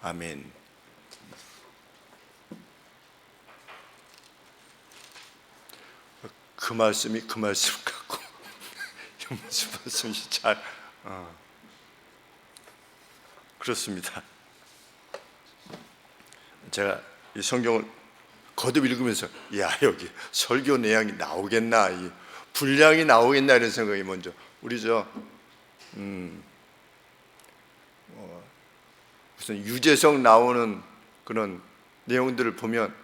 아멘. 그 말씀이 그 말씀 같고 무슨 말씀인지 잘 그렇습니다. 제가 이 성경을 거듭 읽으면서 여기 설교 내용이 나오겠나, 이 분량이 나오겠나 이런 생각이 먼저 우리 무슨 유재석 나오는 그런 내용들을 보면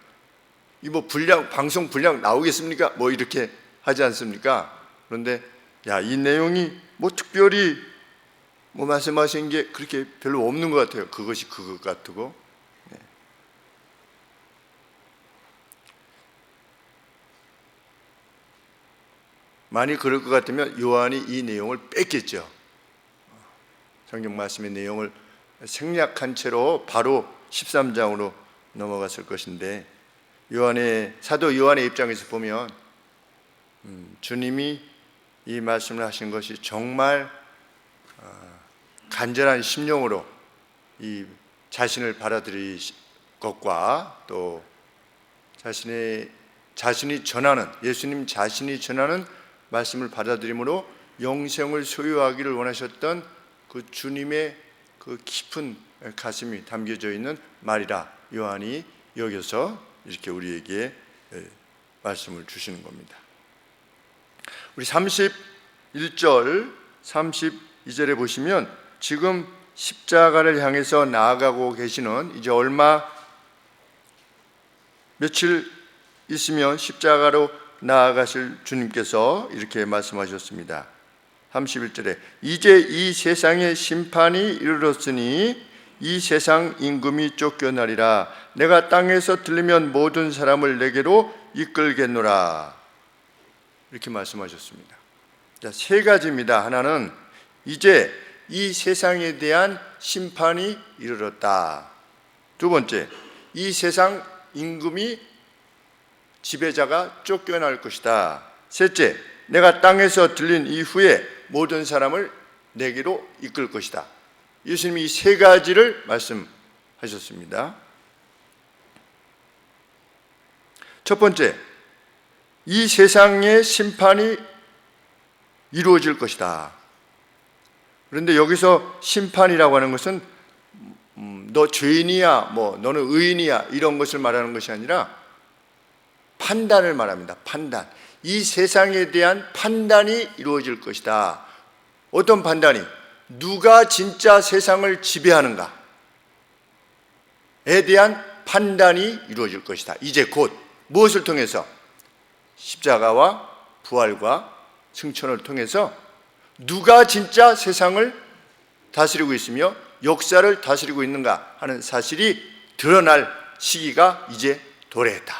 이 뭐 분량, 방송 분량 나오겠습니까? 뭐 이렇게 하지 않습니까? 그런데 이 내용이 뭐 특별히 뭐 말씀하신 게 그렇게 별로 없는 것 같아요. 그것이 그것 같고. 만약 그럴 것 같으면 요한이 이 내용을 뺐겠죠. 성경 말씀의 내용을 생략한 채로 바로 13장으로 넘어갔을 것인데, 사도 요한의 입장에서 보면 주님이 이 말씀을 하신 것이 정말 간절한 심령으로 이 자신을 받아들일 것과 또 자신이 전하는, 예수님 자신이 전하는 말씀을 받아들임으로 영생을 소유하기를 원하셨던 그 주님의 그 깊은 가슴이 담겨져 있는 말이라 요한이 여겨서 이렇게 우리에게 말씀을 주시는 겁니다. 우리 31절, 32절에 보시면 지금 십자가를 향해서 나아가고 계시는, 이제 며칠 있으면 십자가로 나아가실 주님께서 이렇게 말씀하셨습니다. 31절에 이제 이 세상의 심판이 이르렀으니 이 세상 임금이 쫓겨나리라. 내가 땅에서 들리면 모든 사람을 내게로 이끌겠노라. 이렇게 말씀하셨습니다. 자, 세 가지입니다. 하나는 이제 이 세상에 대한 심판이 이르렀다. 두 번째, 이 세상 임금이, 지배자가 쫓겨날 것이다. 셋째, 내가 땅에서 들린 이후에 모든 사람을 내게로 이끌 것이다. 예수님이 이 세 가지를 말씀하셨습니다. 첫 번째, 이 세상의 심판이 이루어질 것이다. 그런데 여기서 심판이라고 하는 것은 너 죄인이야, 너는 의인이야 이런 것을 말하는 것이 아니라 판단을 말합니다. 판단. 이 세상에 대한 판단이 이루어질 것이다. 어떤 판단이? 누가 진짜 세상을 지배하는가에 대한 판단이 이루어질 것이다. 이제 곧 무엇을 통해서? 십자가와 부활과 승천을 통해서 누가 진짜 세상을 다스리고 있으며 역사를 다스리고 있는가 하는 사실이 드러날 시기가 이제 도래했다.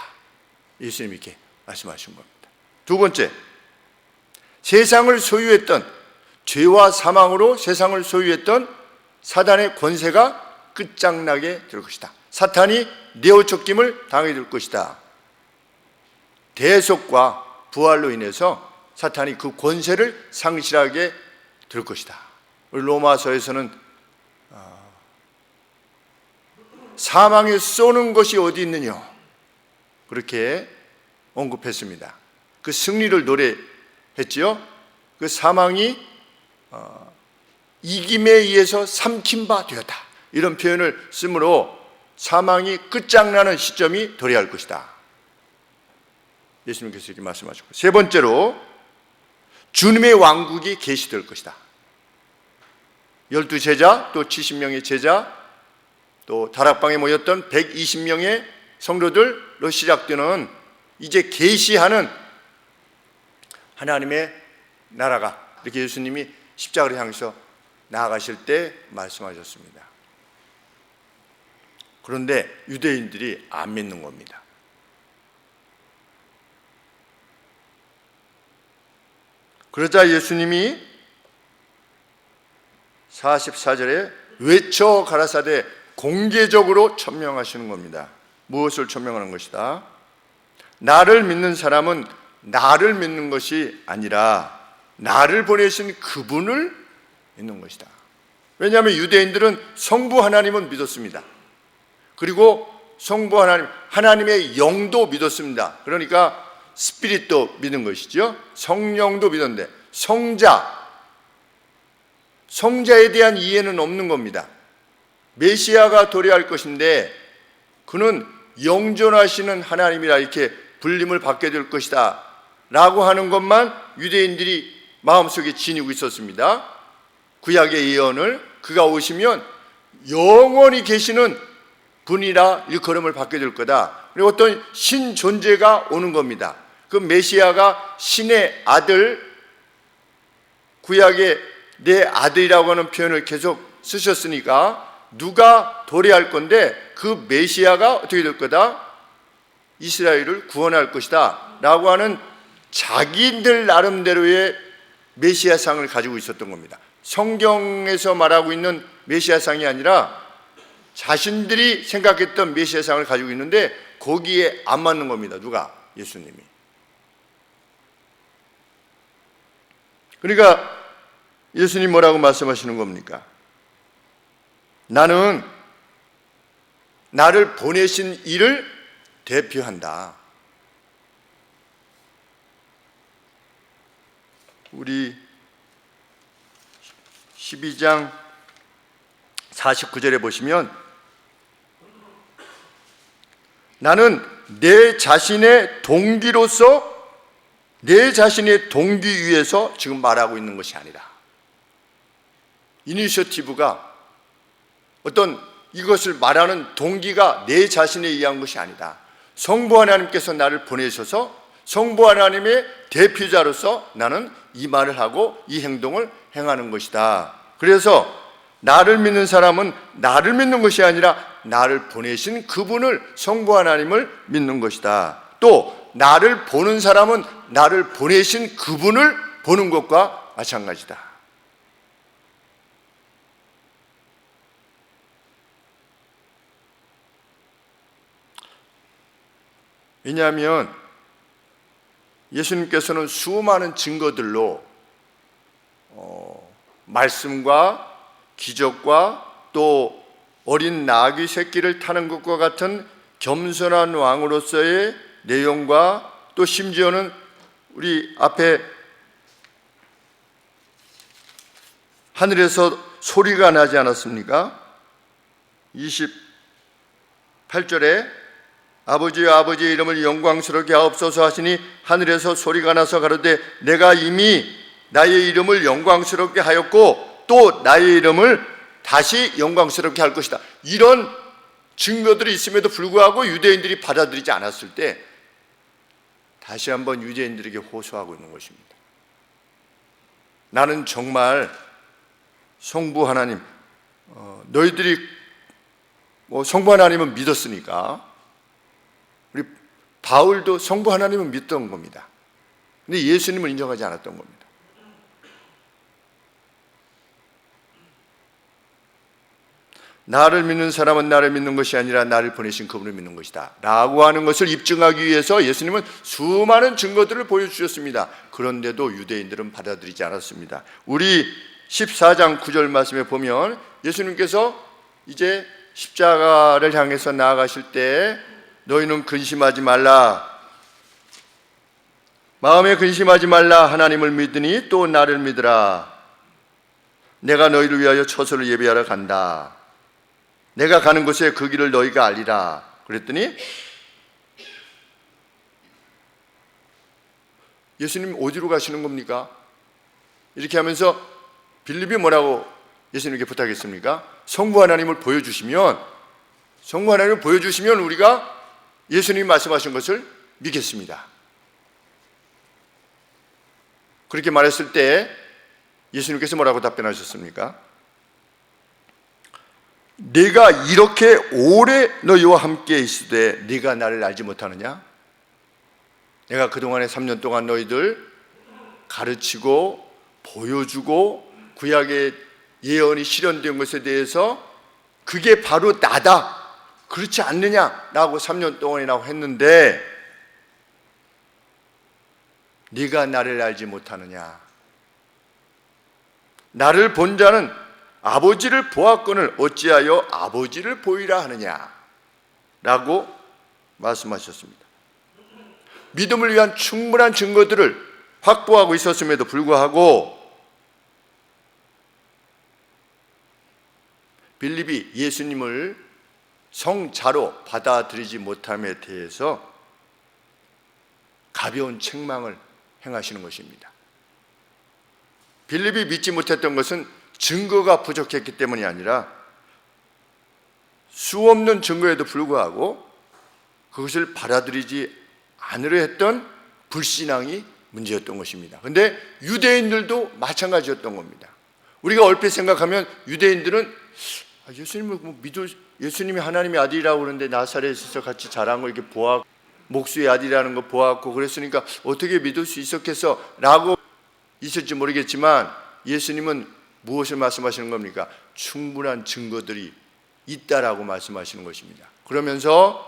예수님이 이렇게 말씀하신 겁니다. 두 번째, 세상을 소유했던, 죄와 사망으로 세상을 소유했던 사단의 권세가 끝장나게 될 것이다. 사탄이 내어쫓김을 당하게 될 것이다. 대속과 부활로 인해서 사탄이 그 권세를 상실하게 될 것이다. 우리 로마서에서는 사망에 쏘는 것이 어디 있느냐 그렇게 언급했습니다. 그 승리를 노래했지요. 그 사망이 이김에 의해서 삼킨 바 되었다. 이런 표현을 쓰므로 사망이 끝장나는 시점이 도래할 것이다. 예수님께서 이렇게 말씀하셨고, 세 번째로 주님의 왕국이 계시될 것이다. 12제자, 또 70명의 제자, 또 다락방에 모였던 120명의 성도들로 시작되는 이제 계시하는 하나님의 나라가, 이렇게 예수님이 십자가를 향해서 나아가실 때 말씀하셨습니다. 그런데 유대인들이 안 믿는 겁니다. 그러자 예수님이 44절에 외쳐 가라사대 공개적으로 천명하시는 겁니다. 무엇을 천명하는 것이다? 나를 믿는 사람은 나를 믿는 것이 아니라 나를 보내신 그분을 믿는 것이다. 왜냐하면 유대인들은 성부 하나님은 믿었습니다. 그리고 성부 하나님, 하나님의 영도 믿었습니다. 그러니까 스피릿도 믿은 것이죠. 성령도 믿었는데 성자에 대한 이해는 없는 겁니다. 메시아가 도래할 것인데 그는 영존하시는 하나님이라 이렇게 불림을 받게 될 것이다 라고 하는 것만 유대인들이 마음속에 지니고 있었습니다. 구약의 예언을 그가 오시면 영원히 계시는 분이라 일컬음을 받게 될 거다. 그리고 어떤 신 존재가 오는 겁니다. 그 메시아가 신의 아들, 구약에 내 아들이라고 하는 표현을 계속 쓰셨으니까 누가 도래할 건데 그 메시아가 어떻게 될 거다? 이스라엘을 구원할 것이다 라고 하는 자기들 나름대로의 메시아상을 가지고 있었던 겁니다. 성경에서 말하고 있는 메시아상이 아니라 자신들이 생각했던 메시아상을 가지고 있는데 거기에 안 맞는 겁니다. 누가? 예수님이. 그러니까 예수님 뭐라고 말씀하시는 겁니까? 나는 나를 보내신 이를 대표한다. 우리 12장 49절에 보시면 나는 내 자신의 동기로서 내 자신의 동기 위에서 지금 말하고 있는 것이 아니라 이니셔티브가 어떤 이것을 말하는 동기가 내 자신에 의한 것이 아니다. 성부 하나님께서 나를 보내셔서 성부 하나님의 대표자로서 나는 이 말을 하고 이 행동을 행하는 것이다. 그래서 나를 믿는 사람은 나를 믿는 것이 아니라 나를 보내신 그분을, 성부 하나님을 믿는 것이다. 또 나를 보는 사람은 나를 보내신 그분을 보는 것과 마찬가지다. 왜냐하면 예수님께서는 수많은 증거들로 말씀과 기적과 또 어린 나귀 새끼를 타는 것과 같은 겸손한 왕으로서의 내용과 또 심지어는 우리 앞에 하늘에서 소리가 나지 않았습니까? 28절에 아버지여 아버지의 이름을 영광스럽게 하옵소서 하시니 하늘에서 소리가 나서 가로되 내가 이미 나의 이름을 영광스럽게 하였고 또 나의 이름을 다시 영광스럽게 할 것이다. 이런 증거들이 있음에도 불구하고 유대인들이 받아들이지 않았을 때 다시 한번 유대인들에게 호소하고 있는 것입니다. 나는 정말 성부 하나님, 너희들이 성부 하나님은 믿었으니까 우리 바울도 성부 하나님은 믿던 겁니다. 근데 예수님을 인정하지 않았던 겁니다. 나를 믿는 사람은 나를 믿는 것이 아니라 나를 보내신 그분을 믿는 것이다 라고 하는 것을 입증하기 위해서 예수님은 수많은 증거들을 보여주셨습니다. 그런데도 유대인들은 받아들이지 않았습니다. 우리 14장 9절 말씀에 보면 예수님께서 이제 십자가를 향해서 나아가실 때 너희는 근심하지 말라, 마음에 근심하지 말라, 하나님을 믿으니 또 나를 믿으라. 내가 너희를 위하여 처소를 예비하러 간다. 내가 가는 곳에 그 길을 너희가 알리라. 그랬더니 예수님 어디로 가시는 겁니까? 이렇게 하면서 빌립이 뭐라고 예수님께 부탁했습니까? 성부 하나님을 보여주시면 우리가 예수님이 말씀하신 것을 믿겠습니다. 그렇게 말했을 때 예수님께서 뭐라고 답변하셨습니까? 내가 이렇게 오래 너희와 함께 있으되 네가 나를 알지 못하느냐? 내가 그동안에 3년 동안 너희들 가르치고 보여주고 구약의 예언이 실현된 것에 대해서 그게 바로 나다, 그렇지 않느냐라고 3년 동안이라고 했는데 네가 나를 알지 못하느냐? 나를 본 자는 아버지를 보았거늘 어찌하여 아버지를 보이라 하느냐? 라고 말씀하셨습니다. 믿음을 위한 충분한 증거들을 확보하고 있었음에도 불구하고 빌립이 예수님을 성자로 받아들이지 못함에 대해서 가벼운 책망을 행하시는 것입니다. 빌립이 믿지 못했던 것은 증거가 부족했기 때문이 아니라 수없는 증거에도 불구하고 그것을 받아들이지 않으려 했던 불신앙이 문제였던 것입니다. 그런데 유대인들도 마찬가지였던 겁니다. 우리가 얼핏 생각하면 유대인들은 예수님을 예수님이 하나님의 아들이라고 그러는데 나사렛에서 같이 자란 거 이렇게 보았고 목수의 아들이라는 거 보았고 그랬으니까 어떻게 믿을 수 있었겠어? 라고 있을지 모르겠지만 예수님은 무엇을 말씀하시는 겁니까? 충분한 증거들이 있다라고 말씀하시는 것입니다. 그러면서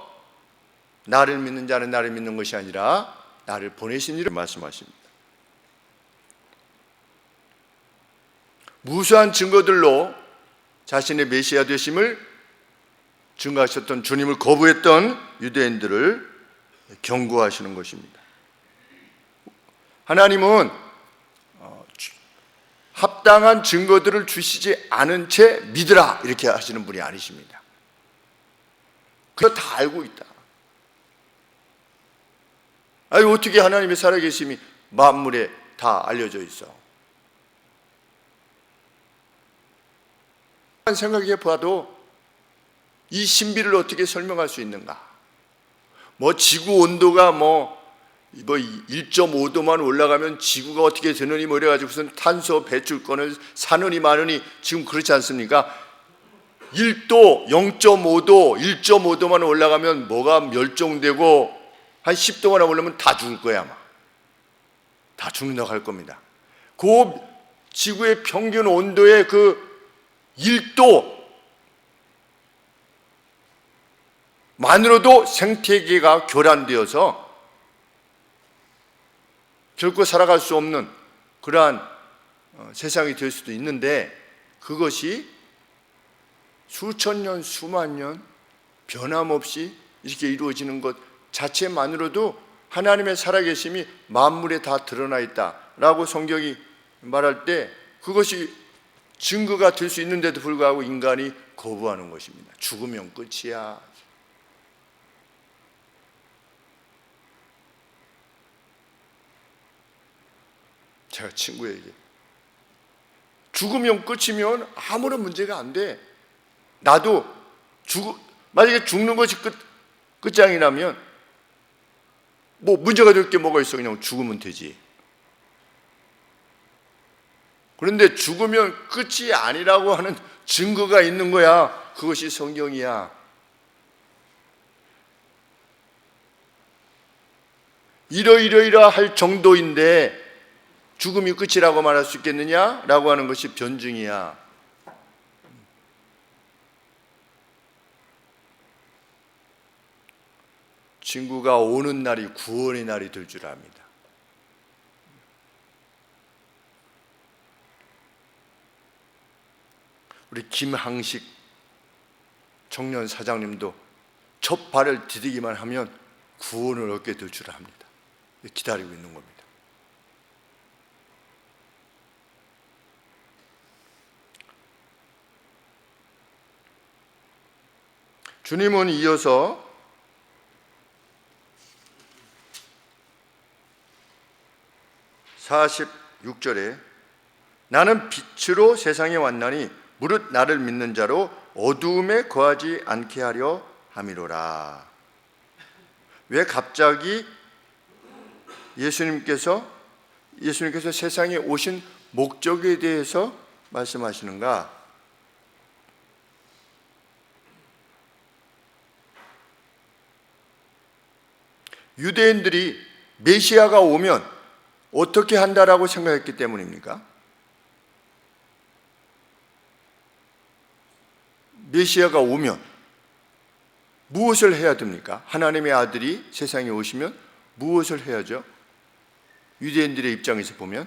나를 믿는 자는 나를 믿는 것이 아니라 나를 보내신 이를 말씀하십니다. 무수한 증거들로 자신의 메시아 되심을 증거하셨던 주님을 거부했던 유대인들을 경고하시는 것입니다. 하나님은 합당한 증거들을 주시지 않은 채 믿으라 이렇게 하시는 분이 아니십니다. 그거 다 알고 있다. 아니 어떻게 하나님의 살아계심이 만물에 다 알려져 있어? 생각해 봐도 이 신비를 어떻게 설명할 수 있는가? 지구 온도가 1.5도만 올라가면 지구가 어떻게 되느니 이래가지고선 탄소 배출권을 사느니 마느니 지금 그렇지 않습니까? 1도, 0.5도, 1.5도만 올라가면 뭐가 멸종되고 한 10도만 올라오면 다 죽을 거야 아마. 다 죽는다고 할 겁니다. 그 지구의 평균 온도의 그 1도 만으로도 생태계가 교란되어서 결코 살아갈 수 없는 그러한 세상이 될 수도 있는데 그것이 수천 년, 수만 년 변함없이 이렇게 이루어지는 것 자체만으로도 하나님의 살아계심이 만물에 다 드러나 있다라고 성경이 말할 때 그것이 증거가 될 수 있는데도 불구하고 인간이 거부하는 것입니다. 죽으면 끝이야. 제가 친구에게 죽으면 끝이면 아무런 문제가 안 돼. 나도 만약에 죽는 것이 끝장이라면 문제가 될 게 뭐가 있어? 그냥 죽으면 되지. 그런데 죽으면 끝이 아니라고 하는 증거가 있는 거야. 그것이 성경이야. 이러이러할 정도인데 죽음이 끝이라고 말할 수 있겠느냐? 라고 하는 것이 변증이야. 친구가 오는 날이 구원의 날이 될 줄 압니다. 우리 김항식 청년 사장님도 첫 발을 디디기만 하면 구원을 얻게 될 줄 압니다. 기다리고 있는 겁니다. 주님은 이어서 46절에 나는 빛으로 세상에 왔나니 무릇 나를 믿는 자로 어두움에 거하지 않게 하려 함이로라. 왜 갑자기 예수님께서 세상에 오신 목적에 대해서 말씀하시는가? 유대인들이 메시아가 오면 어떻게 한다라고 생각했기 때문입니까? 메시아가 오면 무엇을 해야 됩니까? 하나님의 아들이 세상에 오시면 무엇을 해야죠? 유대인들의 입장에서 보면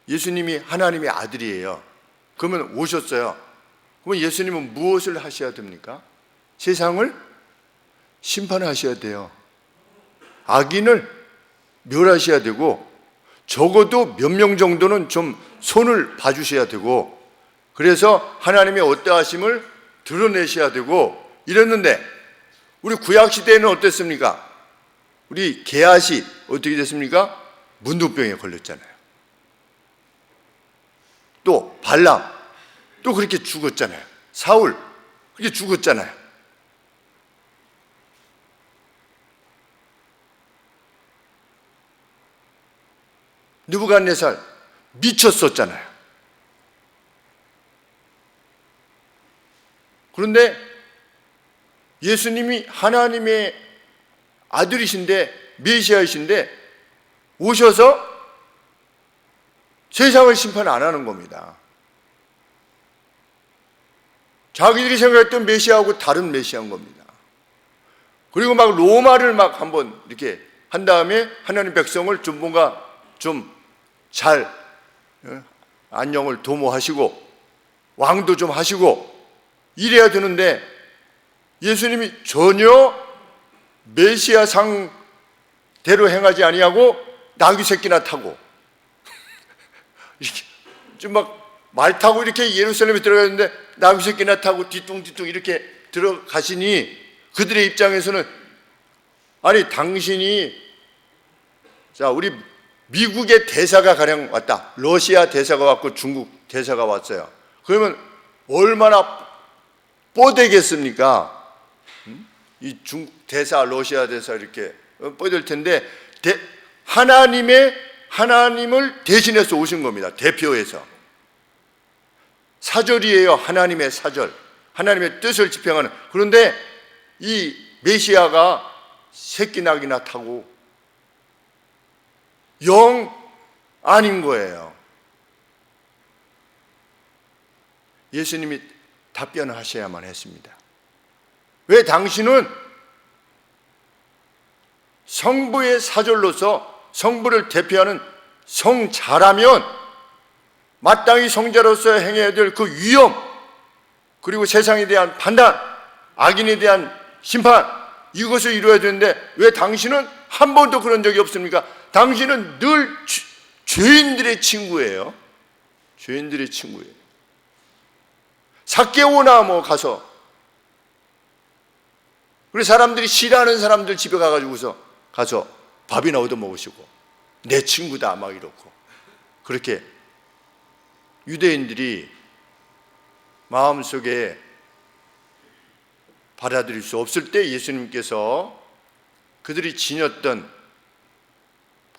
예수님이 하나님의 아들이에요. 그러면 오셨어요. 그러면 예수님은 무엇을 하셔야 됩니까? 세상을 심판하셔야 돼요. 악인을 멸하셔야 되고 적어도 몇 명 정도는 좀 손을 봐주셔야 되고 그래서 하나님의 어떠하심을 드러내셔야 되고 이랬는데 우리 구약시대에는 어땠습니까? 우리 게하시 어떻게 됐습니까? 문둥병에 걸렸잖아요. 또 발람 또 그렇게 죽었잖아요. 사울 그렇게 죽었잖아요. 느부갓네살 미쳤었잖아요. 그런데 예수님이 하나님의 아들이신데 메시아이신데 오셔서 세상을 심판 안 하는 겁니다. 자기들이 생각했던 메시아하고 다른 메시아인 겁니다. 그리고 막 로마를 막 한번 이렇게 한 다음에 하나님 백성을 좀 뭔가 좀 잘 안녕을 도모하시고 왕도 좀 하시고 이래야 되는데 예수님이 전혀 메시아 상대로 행하지 아니하고 나귀 새끼나 타고 이렇게 좀 막 말 타고 이렇게 예루살렘에 들어갔는데 나귀 새끼나 타고 뒤뚱뒤뚱 이렇게 들어가시니 그들의 입장에서는 아니 당신이 자 우리 미국의 대사가 가령 왔다. 러시아 대사가 왔고 중국 대사가 왔어요. 그러면 얼마나 뽀되겠습니까? 이 중국 대사, 러시아 대사 이렇게 뽀될 텐데 하나님을 대신해서 오신 겁니다. 대표해서. 사절이에요. 하나님의 사절. 하나님의 뜻을 집행하는. 그런데 이 메시아가 새끼 낙이나 타고 영 아닌 거예요. 예수님이 답변을 하셔야만 했습니다. 왜 당신은 성부의 사절로서 성부를 대표하는 성자라면 마땅히 성자로서 행해야 될 그 위험 그리고 세상에 대한 판단 악인에 대한 심판 이것을 이루어야 되는데 왜 당신은 한 번도 그런 적이 없습니까? 당신은 늘 죄인들의 친구예요. 죄인들의 친구예요. 삭개오나 뭐 가서 우리 사람들이 싫어하는 사람들 집에 가서 밥이나 얻어 먹으시고 내 친구다 막 이렇고 그렇게 유대인들이 마음속에 받아들일 수 없을 때 예수님께서 그들이 지녔던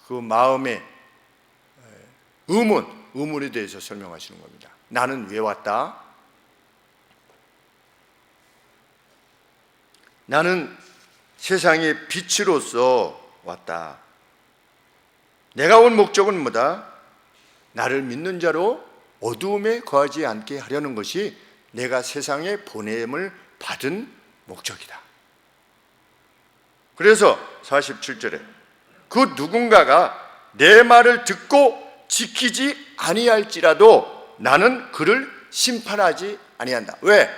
그 마음의 의문에 대해서 설명하시는 겁니다. 나는 왜 왔다? 나는 세상의 빛으로서 왔다. 내가 온 목적은 뭐다? 나를 믿는 자로 어두움에 거하지 않게 하려는 것이 내가 세상에 보냄을 받은 목적이다. 그래서 47절에 그 누군가가 내 말을 듣고 지키지 아니할지라도 나는 그를 심판하지 아니한다. 왜?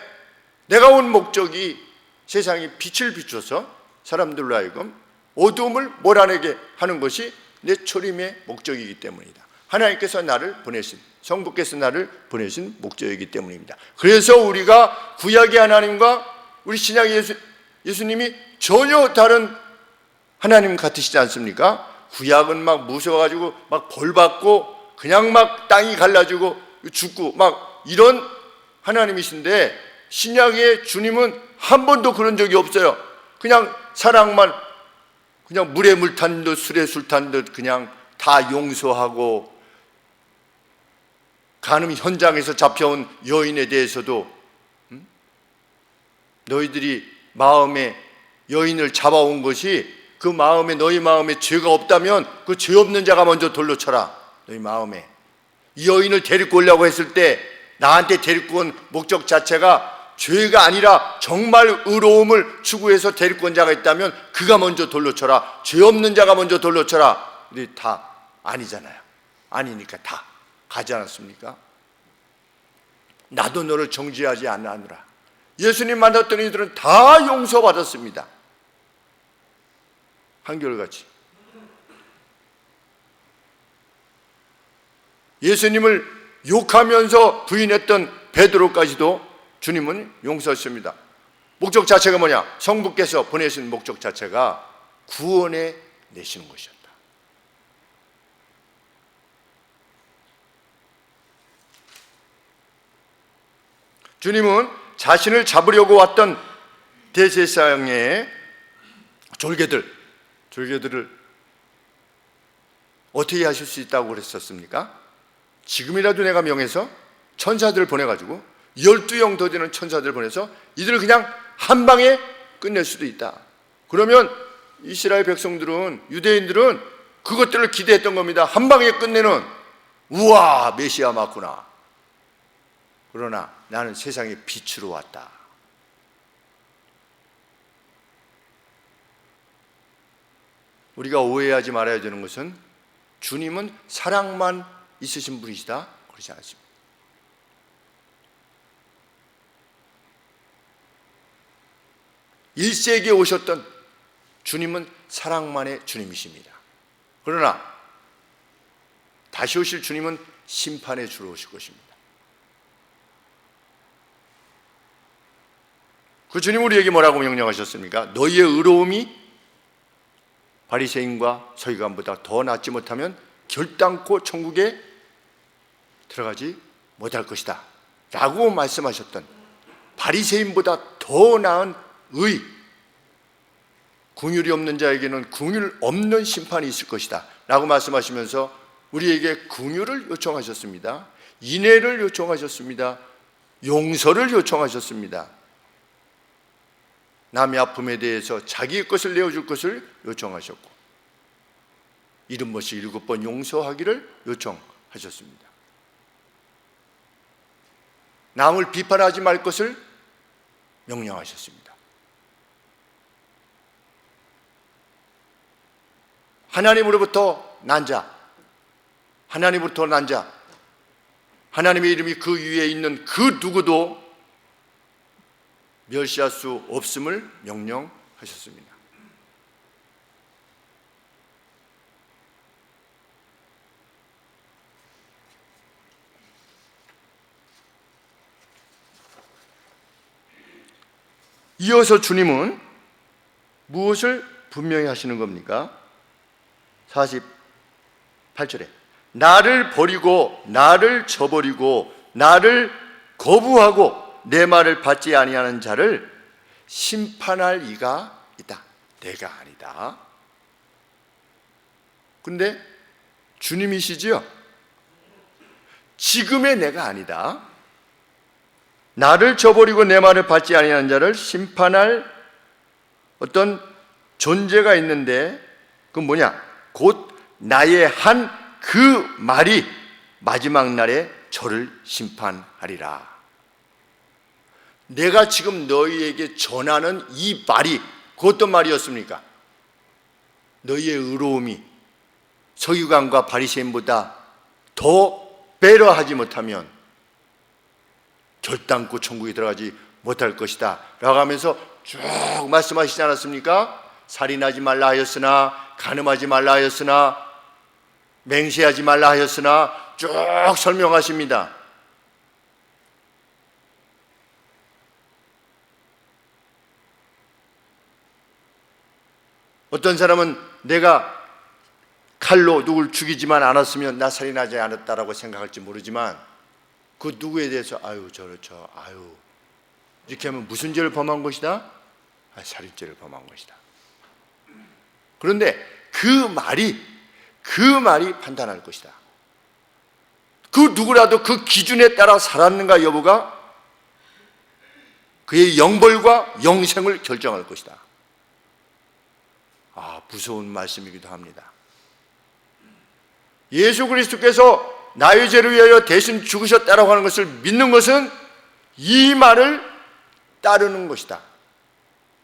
내가 온 목적이 세상에 빛을 비춰서 사람들로 하여금 어두움을 몰아내게 하는 것이 내 초림의 목적이기 때문이다. 하나님께서 나를 보내신 성부께서 나를 보내신 목적이기 때문입니다. 그래서 우리가 구약의 하나님과 우리 신약의 예수님이 전혀 다른 하나님 같으시지 않습니까? 구약은 막 무서워가지고 막 벌받고 그냥 막 땅이 갈라지고 죽고 막 이런 하나님이신데 신약의 주님은 한 번도 그런 적이 없어요. 그냥 사랑만 그냥 물에 물 탄 듯 술에 술 탄 듯 그냥 다 용서하고 간음 현장에서 잡혀온 여인에 대해서도 너희들이 마음에 여인을 잡아온 것이 그 마음에 너희 마음에 죄가 없다면 그 죄 없는 자가 먼저 돌로 쳐라. 너희 마음에 이 여인을 데리고 오려고 했을 때 나한테 데리고 온 목적 자체가 죄가 아니라 정말 의로움을 추구해서 데리고 온 자가 있다면 그가 먼저 돌로 쳐라. 죄 없는 자가 먼저 돌로 쳐라. 근데 다 아니잖아요. 아니니까 다 가지 않았습니까? 나도 너를 정죄하지 않으라. 예수님 만났던 이들은 다 용서받았습니다. 한결같이. 예수님을 욕하면서 부인했던 베드로까지도 주님은 용서하십니다. 목적 자체가 뭐냐? 성부께서 보내신 목적 자체가 구원해 내시는 것이었다. 주님은 자신을 잡으려고 왔던 대제사장의 졸개들을 어떻게 하실 수 있다고 그랬었습니까? 지금이라도 내가 명해서 천사들을 보내가지고 12영 더 되는 천사들을 보내서 이들을 그냥 한 방에 끝낼 수도 있다. 그러면 이스라엘 백성들은, 유대인들은 그것들을 기대했던 겁니다. 한 방에 끝내는, 우와, 메시아 맞구나. 그러나 나는 세상의 빛으로 왔다. 우리가 오해하지 말아야 되는 것은 주님은 사랑만 있으신 분이시다, 그러지 않습니다. 일세기에 오셨던 주님은 사랑만의 주님이십니다. 그러나 다시 오실 주님은 심판의 주로 오실 것입니다. 그 주님 우리에게 뭐라고 명령하셨습니까? 너희의 의로움이 바리새인과 서기관보다 더 낫지 못하면 결단코 천국에 들어가지 못할 것이다 라고 말씀하셨던 바리새인보다 더 나은 의, 긍휼이 없는 자에게는 긍휼 없는 심판이 있을 것이다 라고 말씀하시면서 우리에게 긍휼을 요청하셨습니다. 인애를 요청하셨습니다. 용서를 요청하셨습니다. 남의 아픔에 대해서 자기의 것을 내어줄 것을 요청하셨고, 70번씩 7번 용서하기를 요청하셨습니다. 남을 비판하지 말 것을 명령하셨습니다. 하나님으로부터 난 자, 하나님의 이름이 그 위에 있는 그 누구도 멸시할 수 없음을 명령하셨습니다. 이어서 주님은 무엇을 분명히 하시는 겁니까? 48절에 나를 버리고 나를 저버리고 나를 거부하고 내 말을 받지 아니하는 자를 심판할 이가 있다. 내가 아니다. 근데 주님이시지요? 지금의 내가 아니다. 나를 저버리고 내 말을 받지 아니하는 자를 심판할 어떤 존재가 있는데 그건 뭐냐? 곧 나의 한 그 말이 마지막 날에 저를 심판하리라. 내가 지금 너희에게 전하는 이 말이 그 어떤 말이었습니까? 너희의 의로움이 서기관과 바리새인보다 더 배려하지 못하면 결단코 천국에 들어가지 못할 것이다 라고 하면서 쭉 말씀하시지 않았습니까? 살인하지 말라 하였으나, 간음하지 말라 하였으나, 맹세하지 말라 하였으나 쭉 설명하십니다. 어떤 사람은 내가 칼로 누굴 죽이지만 않았으면 나 살인하지 않았다라고 생각할지 모르지만 그 누구에 대해서 아유 이렇게 하면 무슨 죄를 범한 것이다? 살인죄를 범한 것이다. 그런데 그 말이 판단할 것이다. 그 누구라도 그 기준에 따라 살았는가 여부가 그의 영벌과 영생을 결정할 것이다. 무서운 말씀이기도 합니다. 예수 그리스도께서 나의 죄를 위하여 대신 죽으셨다라고 하는 것을 믿는 것은 이 말을 따르는 것이다.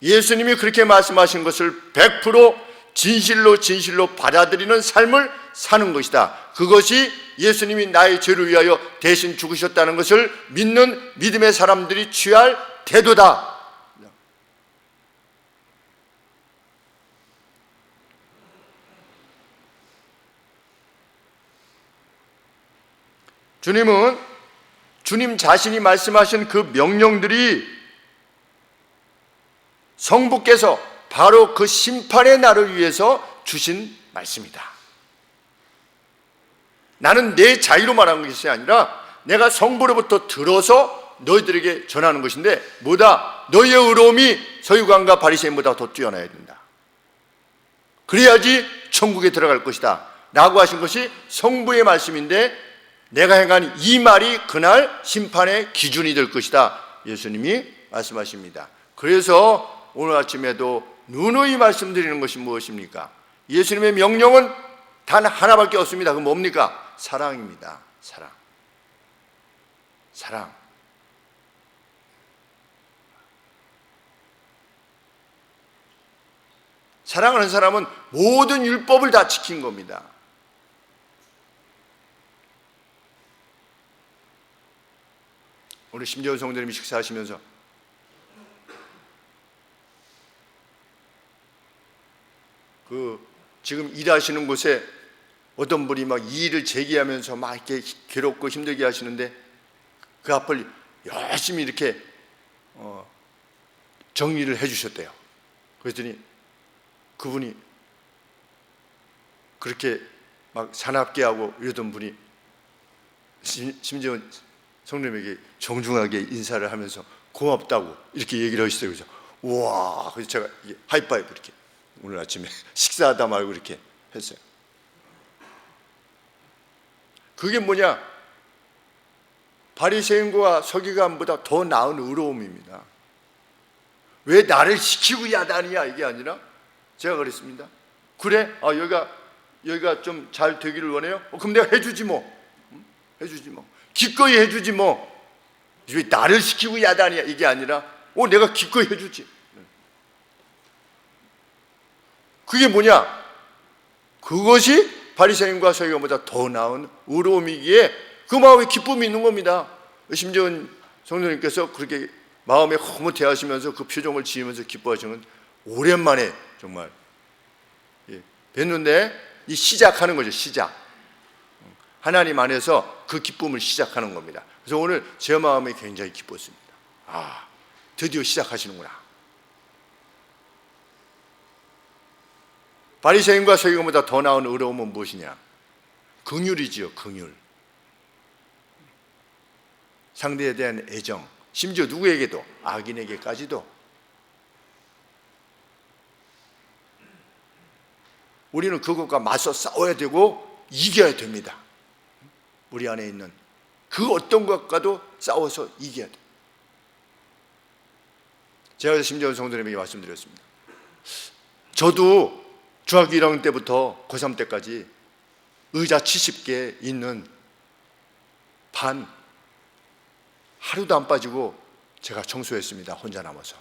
예수님이 그렇게 말씀하신 것을 100% 진실로 받아들이는 삶을 사는 것이다. 그것이 예수님이 나의 죄를 위하여 대신 죽으셨다는 것을 믿는 믿음의 사람들이 취할 태도다. 주님은 주님 자신이 말씀하신 그 명령들이 성부께서 바로 그 심판의 날을 위해서 주신 말씀이다. 나는 내 자유로 말하는 것이 아니라 내가 성부로부터 들어서 너희들에게 전하는 것인데 뭐다? 너희의 의로움이 서기관과 바리새인보다 더 뛰어나야 된다. 그래야지 천국에 들어갈 것이다 라고 하신 것이 성부의 말씀인데, 내가 행한 이 말이 그날 심판의 기준이 될 것이다, 예수님이 말씀하십니다. 그래서 오늘 아침에도 누누이 말씀드리는 것이 무엇입니까? 예수님의 명령은 단 하나밖에 없습니다. 그건 뭡니까? 사랑입니다. 사랑. 사랑. 사랑하는 사람은 모든 율법을 다 지킨 겁니다. 오늘 심재원 성도님이 식사하시면서 지금 일하시는 곳에 어떤 분이 막 이의를 제기하면서 막 이렇게 괴롭고 힘들게 하시는데 그 앞을 열심히 이렇게 정리를 해주셨대요. 그랬더니 그분이 그렇게 막 사납게 하고 이러던 분이 심지어 성도님에게 정중하게 인사를 하면서 고맙다고 이렇게 얘기를 하시더라고요. 그래서 우와, 그래서 제가 하이파이브 이렇게 오늘 아침에 식사하다 말고 이렇게 했어요. 그게 뭐냐? 바리새인과 서기관보다 더 나은 의로움입니다. 왜 나를 시키고 야단이야 이게 아니라 제가 그랬습니다. 그래? 여기가 좀 잘 되기를 원해요? 그럼 내가 해주지 뭐. 해주지 뭐. 기꺼이 해주지 뭐. 왜 나를 시키고 야단이야 이게 아니라 내가 기꺼이 해주지. 그게 뭐냐? 그것이 바리새인과 서기관보다 더 나은 의로움이기에 그 마음에 기쁨이 있는 겁니다. 심지어 성도님께서 그렇게 마음에 흐뭇해하시면서 그 표정을 지으면서 기뻐하시는 오랜만에 정말 뵀는데 이 시작하는 거죠. 시작. 하나님 안에서 그 기쁨을 시작하는 겁니다. 그래서 오늘 제 마음이 굉장히 기뻤습니다. 드디어 시작하시는구나. 바리새인과 서기관보다 더 나은 의로움은 무엇이냐? 긍휼이지요. 긍휼. 상대에 대한 애정, 심지어 누구에게도, 악인에게까지도. 우리는 그것과 맞서 싸워야 되고 이겨야 됩니다. 우리 안에 있는 그 어떤 것과도 싸워서 이겨야 돼요. 제가 심지어 성도님에게 말씀드렸습니다. 저도 중학교 1학년 때부터 고3 때까지 의자 70개 있는 반 하루도 안 빠지고 제가 청소했습니다. 혼자 남아서.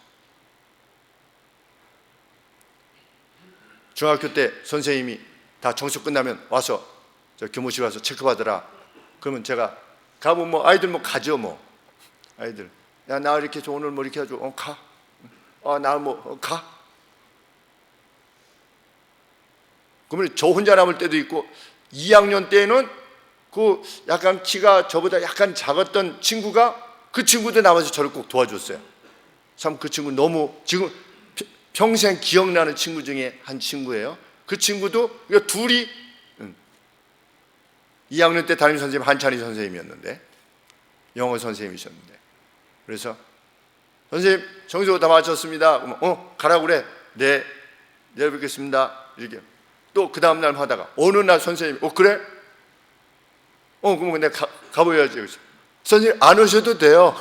중학교 때 선생님이 다 청소 끝나면 와서 저 교무실 와서 체크받으라. 그러면 제가 가면 뭐 아이들 뭐 가죠 뭐. 아이들 야 나 이렇게 해서 오늘 뭐 이렇게 해줘. 가. 나 뭐 가. 그러면 저 혼자 남을 때도 있고 2학년 때는 그 약간 키가 저보다 약간 작았던 친구가 그 친구도 남아서 저를 꼭 도와줬어요. 참 그 친구 너무 지금 평생 기억나는 친구 중에 한 친구예요. 그 친구도 둘이 2학년 때 담임 선생님 한찬희 선생님이었는데 영어 선생님이셨는데 그래서 선생님 청소 다 마쳤습니다. 그러면 가라고 그래. 네 내일 뵙겠습니다. 이렇게 또 그 다음날 하다가 어느 날 선생님이 그래? 그러면 내가 가봐야지. 그래서 선생님 안 오셔도 돼요.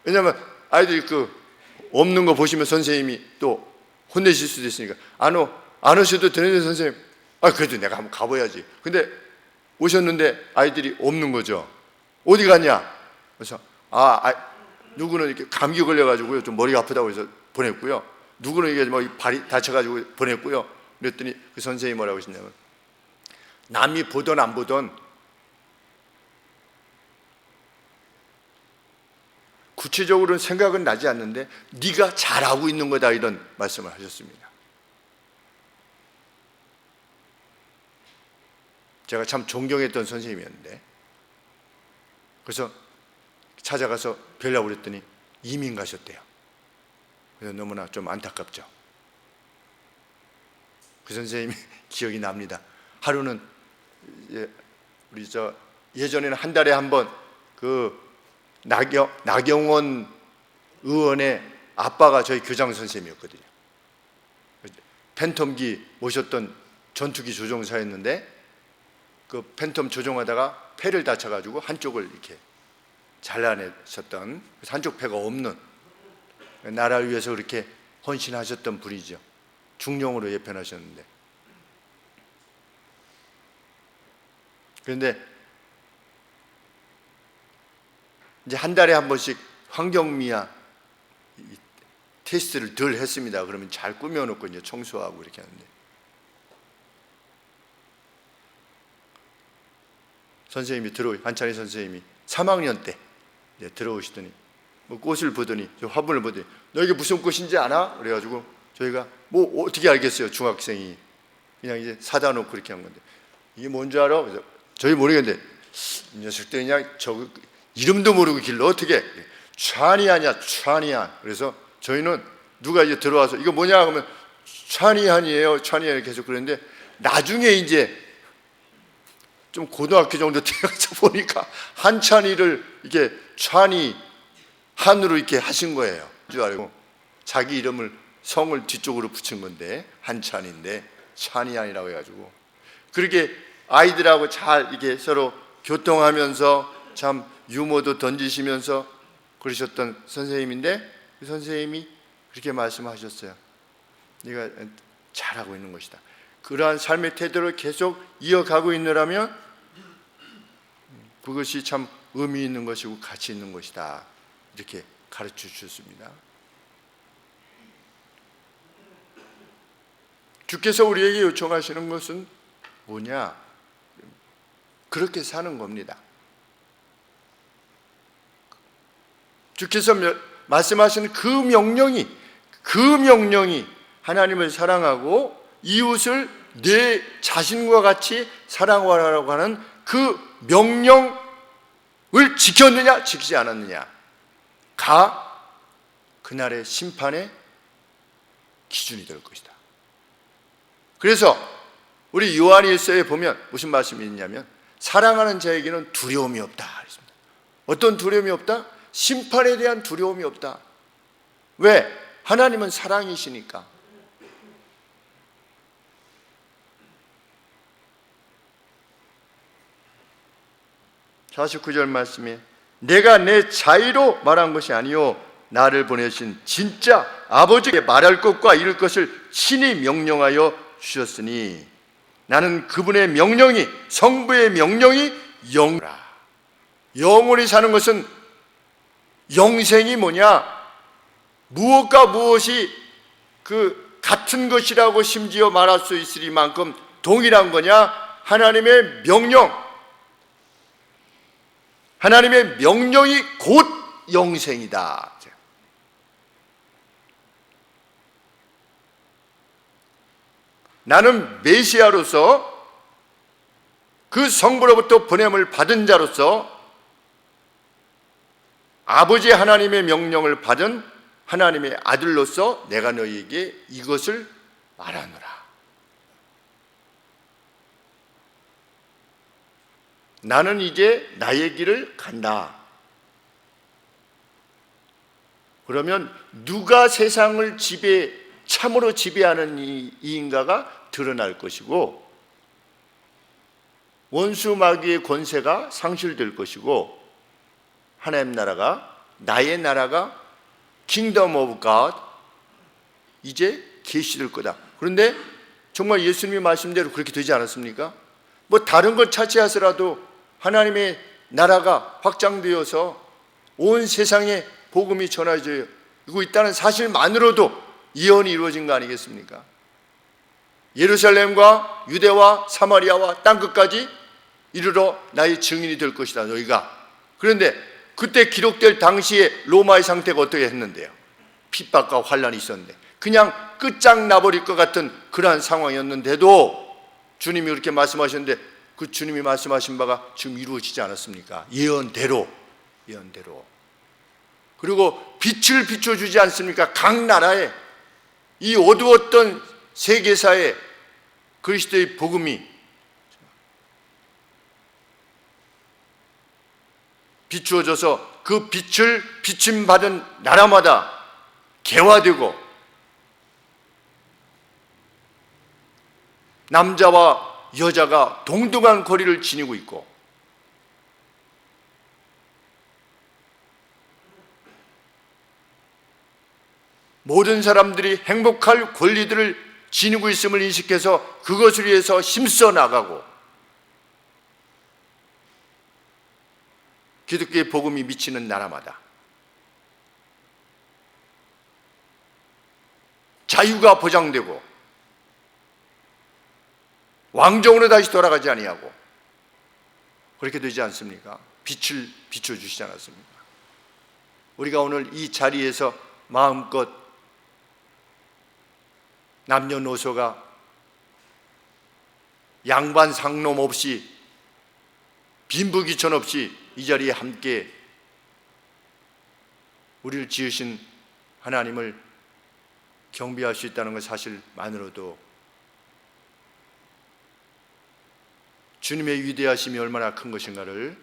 왜냐면 아이들이 없는 거 보시면 선생님이 또 혼내실 수도 있으니까 안 오셔도 되는데 선생님 그래도 내가 한번 가봐야지. 근데 오셨는데 아이들이 없는 거죠. 어디 갔냐? 그래서 누구는 이렇게 감기 걸려가지고요 좀 머리가 아프다고 해서 보냈고요. 누구는 이게 뭐 발이 다쳐가지고 보냈고요. 그랬더니 그 선생님이 뭐라고 하시냐면 남이 보던 안 보던 구체적으로는 생각은 나지 않는데 네가 잘하고 있는 거다, 이런 말씀을 하셨습니다. 제가 참 존경했던 선생님이었는데, 그래서 찾아가서 뵈려고 그랬더니 이민 가셨대요. 그래서 너무나 좀 안타깝죠. 그 선생님이 기억이 납니다. 하루는 우리 예전에는 한 달에 한 번 그 나경원 의원의 아빠가 저희 교장 선생님이었거든요. 팬텀기 모셨던 전투기 조종사였는데, 그 팬텀 조종하다가 폐를 다쳐가지고 한쪽을 이렇게 잘라내셨던, 한쪽 폐가 없는, 나라를 위해서 그렇게 헌신하셨던 분이죠. 중령으로 예편하셨는데, 그런데 이제 한 달에 한 번씩 환경미화 테스트를 덜 했습니다. 그러면 잘 꾸며놓고 이제 청소하고 이렇게 하는데, 선생님이 한찬희 선생님이 3학년 때 들어오시더니 뭐 꽃을 보더니, 저 화분을 보더니 너 이게 무슨 꽃인지 아나? 그래가지고 저희가 뭐 어떻게 알겠어요, 중학생이. 그냥 이제 사다 놓고 그렇게 한 건데, 이게 뭔지 알아? 그래서 저희 모르겠는데, 이 녀석들 그냥 저 이름도 모르고 길러 어떻게 찬이하냐, 찬이한. 그래서 저희는 누가 이제 들어와서 이거 뭐냐 하면 찬이한이에요, 찬이한 계속 그랬는데, 나중에 이제 좀 고등학교 정도 되어서 보니까 한찬이를 이게 찬이한으로 이렇게 하신 거예요. 줄 알고 자기 이름을, 성을 뒤쪽으로 붙인 건데 한찬인데 찬이한이라고 해가지고, 그렇게 아이들하고 잘 이게 서로 교통하면서 참 유머도 던지시면서 그러셨던 선생님인데, 그 선생님이 그렇게 말씀하셨어요. 네가 잘하고 있는 것이다. 그러한 삶의 태도를 계속 이어가고 있느라면 그것이 참 의미 있는 것이고 가치 있는 것이다, 이렇게 가르쳐 주셨습니다. 주께서 우리에게 요청하시는 것은 뭐냐? 그렇게 사는 겁니다. 주께서 말씀하시는 그 명령이 하나님을 사랑하고 이웃을 내 자신과 같이 사랑하라고 하는 그 명령을 지켰느냐 지키지 않았느냐가 그날의 심판의 기준이 될 것이다. 그래서 우리 요한일서에 보면 무슨 말씀이 있냐면, 사랑하는 자에게는 두려움이 없다. 어떤 두려움이 없다? 심판에 대한 두려움이 없다. 왜? 하나님은 사랑이시니까. (49절) 말씀에 내가 내 자의로 말한 것이 아니요 나를 보내신 진짜 아버지께 말할 것과 이룰 것을 친히 명령하여 주셨으니 나는 그분의 명령이, 성부의 명령이 영이라. 영원히 사는 것은 영생이 뭐냐? 무엇과 무엇이 그 같은 것이라고 심지어 말할 수 있으리만큼 동일한 거냐? 하나님의 명령. 하나님의 명령이 곧 영생이다. 나는 메시아로서 그 성부로부터 보냄을 받은 자로서 아버지 하나님의 명령을 받은 하나님의 아들로서 내가 너희에게 이것을 말하노라. 나는 이제 나의 길을 간다. 그러면 누가 세상을 참으로 지배하는 이인가가 드러날 것이고, 원수 마귀의 권세가 상실될 것이고, 하나님 나라가, 나의 나라가 킹덤 오브 갓 이제 계시될 거다. 그런데 정말 예수님의 말씀대로 그렇게 되지 않았습니까? 뭐 다른 걸 차치하더라도 하나님의 나라가 확장되어서 온 세상에 복음이 전해지고 있다는 사실만으로도 예언이 이루어진 거 아니겠습니까? 예루살렘과 유대와 사마리아와 땅끝까지 이르러 나의 증인이 될 것이다, 너희가. 그런데 그때 기록될 당시에 로마의 상태가 어떻게 했는데요? 핍박과 환란이 있었는데 그냥 끝장나버릴 것 같은 그러한 상황이었는데도 주님이 그렇게 말씀하셨는데 그 주님이 말씀하신 바가 지금 이루어지지 않았습니까? 예언대로. 그리고 빛을 비춰주지 않습니까? 각 나라에 이 어두웠던 세계사에 그리스도의 복음이 비추어져서 그 빛을 비침받은 나라마다 개화되고 남자와 여자가 동등한 거리를 지니고 있고 모든 사람들이 행복할 권리들을 지니고 있음을 인식해서 그것을 위해서 힘써 나가고 기독교의 복음이 미치는 나라마다 자유가 보장되고 왕정으로 다시 돌아가지 아니하고 그렇게 되지 않습니까? 빛을 비춰주시지 않았습니까? 우리가 오늘 이 자리에서 마음껏 남녀노소가 양반 상놈 없이 빈부귀천 없이 이 자리에 함께 우리를 지으신 하나님을 경배할 수 있다는 것 사실만으로도 주님의 위대하심이 얼마나 큰 것인가를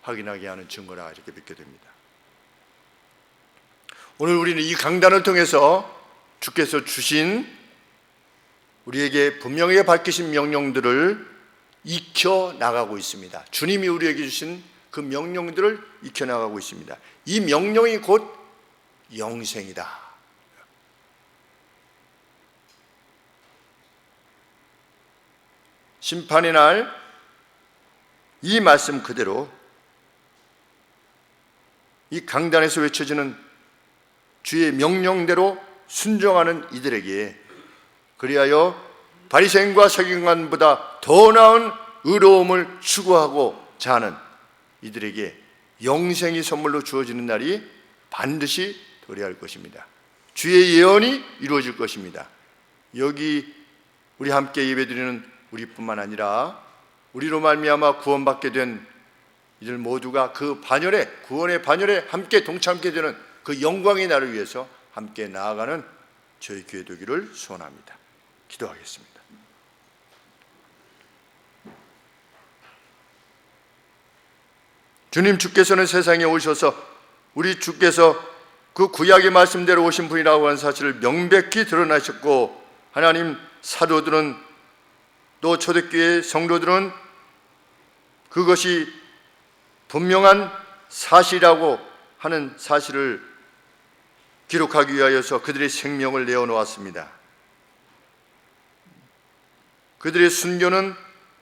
확인하게 하는 증거라 이렇게 믿게 됩니다. 오늘 우리는 이 강단을 통해서 주께서 주신 우리에게 분명하게 밝히신 명령들을 익혀 나가고 있습니다. 주님이 우리에게 주신 그 명령들을 익혀 나가고 있습니다. 이 명령이 곧 영생이다. 심판의 날 이 말씀 그대로 이 강단에서 외쳐지는 주의 명령대로 순종하는 이들에게 그리하여 바리새인과 서기관보다 더 나은 의로움을 추구하고자 하는 이들에게 영생이 선물로 주어지는 날이 반드시 도래할 것입니다. 주의 예언이 이루어질 것입니다. 여기 우리 함께 예배드리는 우리뿐만 아니라 우리로 말미암아 구원받게 된 이들 모두가 그 반열에 구원의 반열에 함께 동참하게 되는 그 영광의 날을 위해서 함께 나아가는 저희 교회 되기를 소원합니다. 기도하겠습니다. 주님, 주께서는 세상에 오셔서 우리 주께서 그 구약의 말씀대로 오신 분이라고 하는 사실을 명백히 드러나셨고, 하나님, 사도들은 또 초대교회 성도들은 그것이 분명한 사실이라고 하는 사실을 기록하기 위하여서 그들의 생명을 내어놓았습니다. 그들의 순교는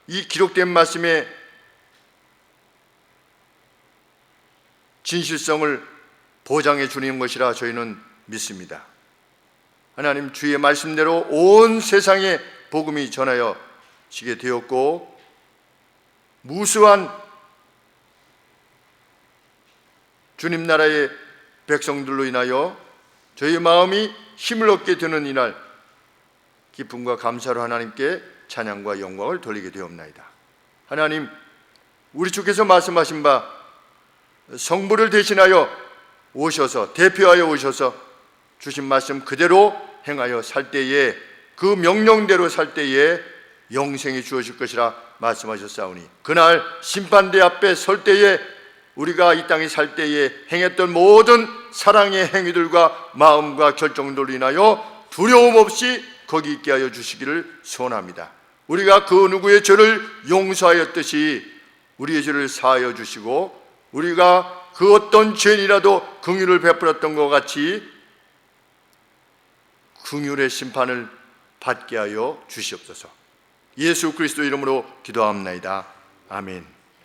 이 기록된 말씀의 진실성을 보장해 주는 것이라 저희는 믿습니다. 하나님, 주의 말씀대로 온 세상에 복음이 전하여지게 되었고, 무수한 주님 나라의 백성들로 인하여 저희 마음이 힘을 얻게 되는 이날, 기쁨과 감사로 하나님께 찬양과 영광을 돌리게 되옵나이다. 하나님, 우리 주께서 말씀하신 바 성부를 대신하여 오셔서, 대표하여 오셔서 주신 말씀 그대로 행하여 살 때에, 그 명령대로 살 때에 영생이 주어질 것이라 말씀하셨사오니, 그날 심판대 앞에 설 때에 우리가 이 땅에 살 때에 행했던 모든 사랑의 행위들과 마음과 결정들로 인하여 두려움 없이 거기 있게 하여 주시기를 소원합니다. 우리가 그 누구의 죄를 용서하였듯이 우리의 죄를 사하여 주시고, 우리가 그 어떤 죄인이라도 긍휼을 베풀었던 것 같이 긍휼의 심판을 받게 하여 주시옵소서. 예수 그리스도 이름으로 기도합나이다. 아멘.